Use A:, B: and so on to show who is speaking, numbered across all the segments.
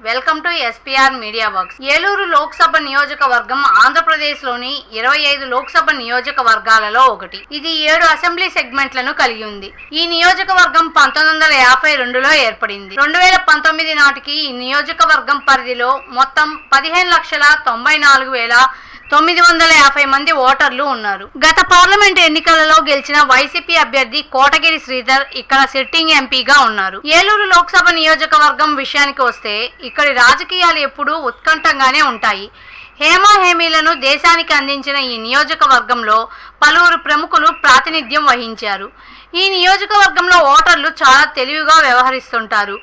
A: Welcome to SPR media works. Eluru Lok Sabha నియోజకవర్గం ఆంధ్రప్రదేశ్లోని 25 లోక్సభ నియోజకవర్గాలలో ఒకటి. ఇది 7 అసెంబ్లీ సెగ్మెంట్లను కలిగి ఉంది. ఈ నియోజకవర్గం 1952లో ఏర్పడింది. 2019 నాటికి ఈ నియోజకవర్గం పరిధిలో మొత్తం 15,94,950 మంది ఓటర్లు ఉన్నారు. గత పార్లమెంట్ ఎన్నికలలో గెలిచిన వైసీపీ అభ్యర్థి కోటగిరి శ్రీధర్ ఇక్కడ సిట్టింగ్ ఎంపీగా ఉన్నారు. ఏలూరు లోక్సభ నియోజకవర్గం విషయానికి వస్తే ఇక్కడి రాజకీయాలు ఎప్పుడూ ఉత్కంఠంగానే ఉంటాయి. హేమీలను దేశానికి అందించిన ఈ నియోజకవర్గంలో పలువురు ప్రముఖులు ప్రాతినిధ్యం వహించారు. ఈ నియోజకవర్గంలో ఓటర్లు చాలా తెలివిగా వ్యవహరిస్తుంటారు.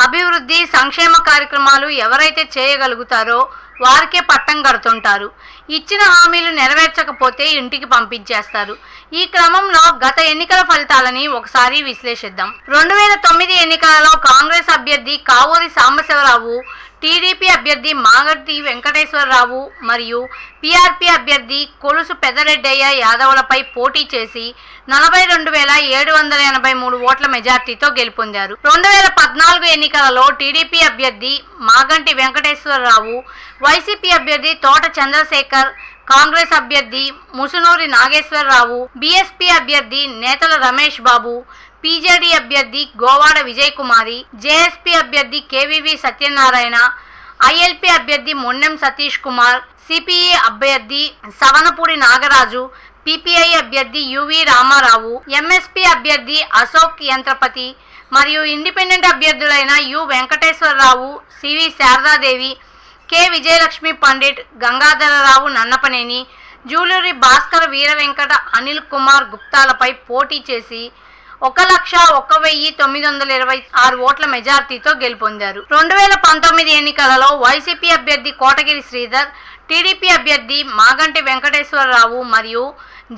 A: అభివృద్ధి సంక్షేమ కార్యక్రమాలు ఎవరైతే చేయగలుగుతారో వారికే పట్టం కడుతుంటారు. ఇచ్చిన హామీలు నెరవేర్చకపోతే ఇంటికి పంపించేస్తారు. ఈ క్రమంలో గత ఎన్నికల ఫలితాలని ఒకసారి విశ్లేషిద్దాం. 2009 ఎన్నికలలో కాంగ్రెస్ అభ్యర్థి కావూరి సాంబశివరావు, టీడీపీ అభ్యర్థి మాగంటి వెంకటేశ్వరరావు మరియు పీఆర్పీ అభ్యర్థి కొలుసు పెద్దరెడ్డయ్య యాదవులపై పోటీ చేసి 42,783 ఓట్ల మెజార్టీతో గెలుపొందారు. 2014 ఎన్నికలలో టీడీపీ అభ్యర్థి మాగంటి వెంకటేశ్వరరావు, వైసీపీ అభ్యర్థి తోట చంద్రశేఖర్, కాంగ్రెస్ అభ్యర్థి ముసునూరి నాగేశ్వరరావు, బీఎస్పీ అభ్యర్థి నేతల రమేష్ బాబు, పీజేడీ అభ్యర్థి గోవాడ విజయ్ కుమారి, జేఎస్పీ అభ్యర్థి కేవీవి సత్యనారాయణ, ఐఎల్పీ అభ్యర్థి మొన్నెం సతీష్ కుమార్, సిపిఐ అభ్యర్థి సవనపూడి నాగరాజు, పీపీఐ అభ్యర్థి యువి రామారావు, ఎంఎస్పీ అభ్యర్థి అశోక్ యంత్రపతి మరియు ఇండిపెండెంట్ అభ్యర్థులైన U Venkateswararao, CV Sharadadevi, K Vijayalakshmi Pandit, Gangadhararao Nannapaneni, Juluri Bhaskar Veera Venkata Anil Kumar గుప్తాలపై పోటీ చేసి 1,01,926 ఓట్ల మెజార్టీతో గెలుపొందారు. 2019 ఎన్నికలలో వైసీపీ అభ్యర్థి కోటగిరి శ్రీధర్, టీడీపీ అభ్యర్థి మాగంటి వెంకటేశ్వరరావు మరియు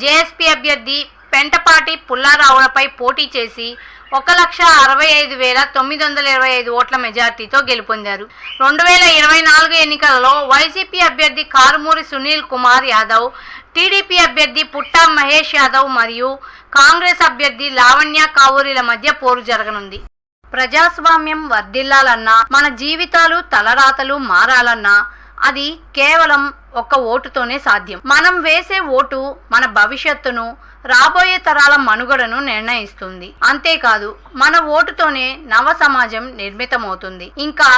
A: జేఎస్పీ అభ్యర్థి పెంటపాటి పుల్లారావులపై పోటీ చేసి 1,65,925 ఓట్ల మెజార్టీతో గెలుపొందారు. 2024 ఎన్నికలలో వైసీపీ అభ్యర్థి కారుమూరి సునీల్ కుమార్ యాదవ్, టీడీపీ అభ్యర్థి పుట్టా మహేష్ యాదవ్ మరియు కాంగ్రెస్ అభ్యర్థి లావణ్య కావూరిల మధ్య పోరు జరగనుంది. ప్రజాస్వామ్యం వర్ధిల్లాలన్నా, మన జీవితాలు తలరాతలు మారాలన్నా అది కేవలం ఒక్క ఓటుతోనే సాధ్యం. మనం వేసే ఓటు మన భవిష్యత్తును, రాబోయే తరాల మనుగడను నిర్ణయిస్తుంది. అంతేకాదు మన ఓటుతోనే నవ సమాజం నిర్మితమవుతుంది, ఇంకా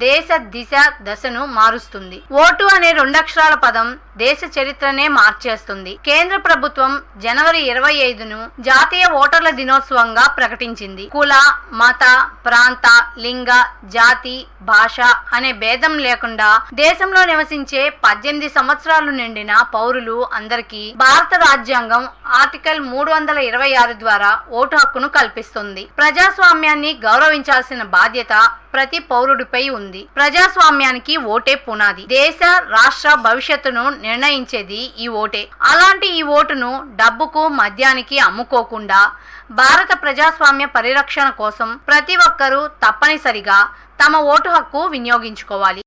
A: దేశ దిశ దశను మారుస్తుంది. ఓటు అనే 2 అక్షరాల పదం దేశ చరిత్రనే మార్చేస్తుంది. కేంద్ర ప్రభుత్వం జనవరి 25ను జాతీయ ఓటర్ల దినోత్సవంగా ప్రకటించింది. కుల, మత, ప్రాంత, లింగ, జాతి, భాష అనే భేదం లేకుండా దేశంలో నివసించే 18 సంవత్సరాలు నిండిన పౌరులు అందరికీ భారత రాజ్యాంగం ఆర్టికల్ 326 ద్వారా ఓటు హక్కును కల్పిస్తుంది. ప్రజాస్వామ్యాన్ని గౌరవించాల్సిన బాధ్యత ప్రతి పౌరుడిపై ఉంది. ప్రజాస్వామ్యానికి ఓటే పునాది. దేశ రాష్ట్ర భవిష్యత్తును నిర్ణయించేది ఈ ఓటే. అలాంటి ఈ ఓటును డబ్బుకు, మద్యానికి అమ్ముకోకుండా భారత ప్రజాస్వామ్య పరిరక్షణ కోసం ప్రతి ఒక్కరూ తప్పనిసరిగా తమ ఓటు హక్కు వినియోగించుకోవాలి.